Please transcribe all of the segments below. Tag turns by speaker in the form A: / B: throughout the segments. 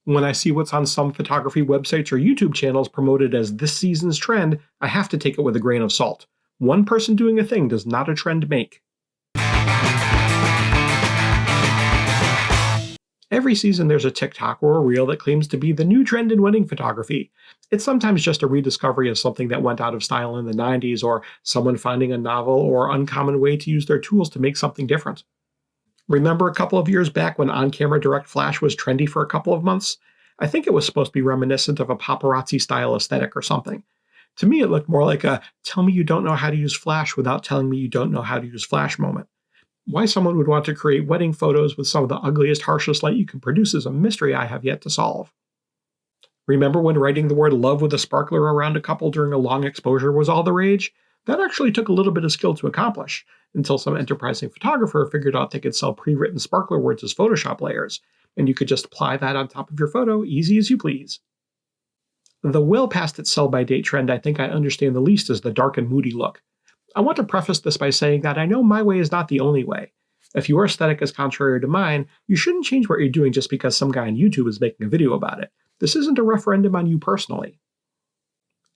A: When I see what's on some photography websites or YouTube channels promoted as this season's trend, I have to take it with a grain of salt. One person doing a thing does not a trend make. Every season there's a TikTok or a reel that claims to be the new trend in wedding photography. It's sometimes just a rediscovery of something that went out of style in the 90s, or someone finding a novel or uncommon way to use their tools to make something different. Remember a couple of years back when on-camera direct flash was trendy for a couple of months? I think it was supposed to be reminiscent of a paparazzi-style aesthetic or something. To me, it looked more like a tell me you don't know how to use flash without telling me you don't know how to use flash moment. Why someone would want to create wedding photos with some of the ugliest, harshest light you can produce is a mystery I have yet to solve. Remember when writing the word love with a sparkler around a couple during a long exposure was all the rage? That actually took a little bit of skill to accomplish, until some enterprising photographer figured out they could sell pre-written sparkler words as Photoshop layers, and you could just apply that on top of your photo, easy as you please. The well past its sell-by-date trend I think I understand the least is the dark and moody look. I want to preface this by saying that I know my way is not the only way. If your aesthetic is contrary to mine, you shouldn't change what you're doing just because some guy on YouTube is making a video about it. This isn't a referendum on you personally.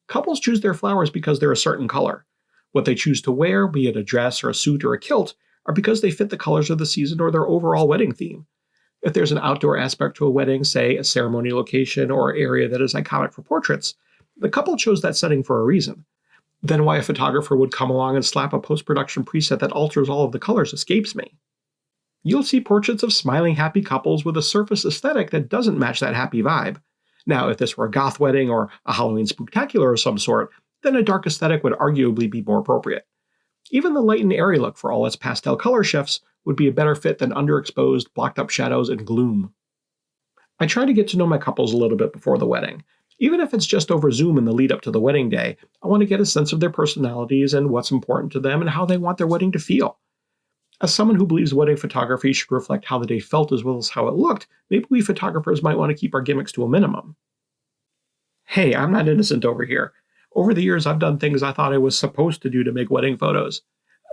A: Couples choose their flowers because they're a certain color. What they choose to wear, be it a dress or a suit or a kilt, are because they fit the colors of the season or their overall wedding theme. If there's an outdoor aspect to a wedding, say a ceremony location or area that is iconic for portraits, the couple chose that setting for a reason. Then why a photographer would come along and slap a post-production preset that alters all of the colors escapes me. You'll see portraits of smiling happy couples with a surface aesthetic that doesn't match that happy vibe. Now, if this were a goth wedding or a Halloween spooktacular of some sort, then a dark aesthetic would arguably be more appropriate. Even the light and airy look, for all its pastel color shifts, would be a better fit than underexposed, blocked-up shadows and gloom. I try to get to know my couples a little bit before the wedding. Even if it's just over Zoom in the lead-up to the wedding day, I want to get a sense of their personalities and what's important to them and how they want their wedding to feel. As someone who believes wedding photography should reflect how the day felt as well as how it looked, maybe we photographers might want to keep our gimmicks to a minimum. Hey, I'm not innocent over here. Over the years, I've done things I thought I was supposed to do to make wedding photos.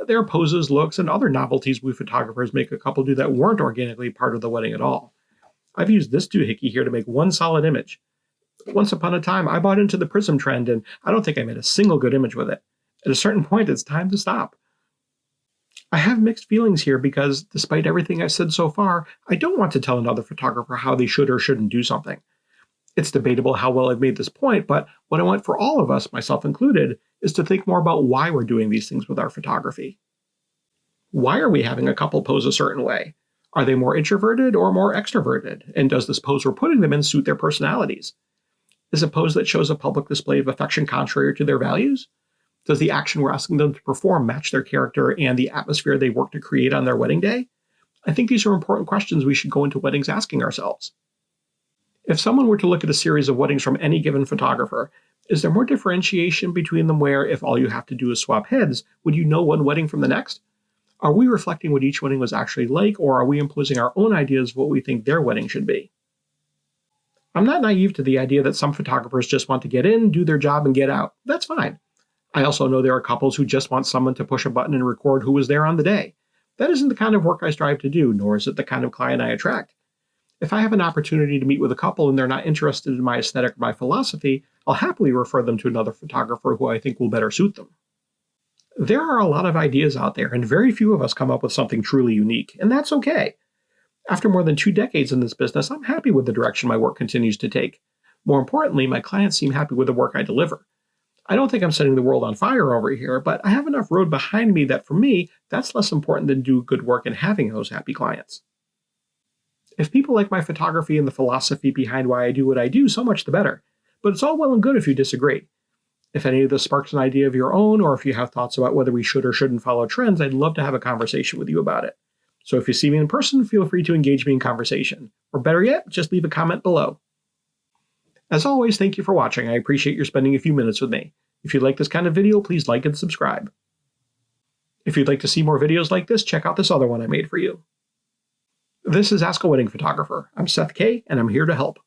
A: There are poses, looks, and other novelties we photographers make a couple do that weren't organically part of the wedding at all. I've used this doohickey here to make one solid image. Once upon a time, I bought into the prism trend, and I don't think I made a single good image with it. At a certain point, it's time to stop. I have mixed feelings here because, despite everything I've said so far, I don't want to tell another photographer how they should or shouldn't do something. It's debatable how well I've made this point, but what I want for all of us, myself included, is to think more about why we're doing these things with our photography. Why are we having a couple pose a certain way? Are they more introverted or more extroverted? And does this pose we're putting them in suit their personalities? Is a pose that shows a public display of affection contrary to their values? Does the action we're asking them to perform match their character and the atmosphere they work to create on their wedding day? I think these are important questions we should go into weddings asking ourselves. If someone were to look at a series of weddings from any given photographer, is there more differentiation between them where, if all you have to do is swap heads, would you know one wedding from the next? Are we reflecting what each wedding was actually like, or are we imposing our own ideas of what we think their wedding should be? I'm not naive to the idea that some photographers just want to get in, do their job, and get out. That's fine. I also know there are couples who just want someone to push a button and record who was there on the day. That isn't the kind of work I strive to do, nor is it the kind of client I attract. If I have an opportunity to meet with a couple and they're not interested in my aesthetic or my philosophy, I'll happily refer them to another photographer who I think will better suit them. There are a lot of ideas out there, and very few of us come up with something truly unique, and that's okay. After more than 2 decades in this business, I'm happy with the direction my work continues to take. More importantly, my clients seem happy with the work I deliver. I don't think I'm setting the world on fire over here, but I have enough road behind me that for me, that's less important than doing good work and having those happy clients. If people like my photography and the philosophy behind why I do what I do, so much the better. But it's all well and good if you disagree. If any of this sparks an idea of your own, or if you have thoughts about whether we should or shouldn't follow trends, I'd love to have a conversation with you about it. So if you see me in person, feel free to engage me in conversation. Or better yet, just leave a comment below. As always, thank you for watching. I appreciate your spending a few minutes with me. If you like this kind of video, please like and subscribe. If you'd like to see more videos like this, check out this other one I made for you. This is Ask a Wedding Photographer. I'm Seth K, and I'm here to help.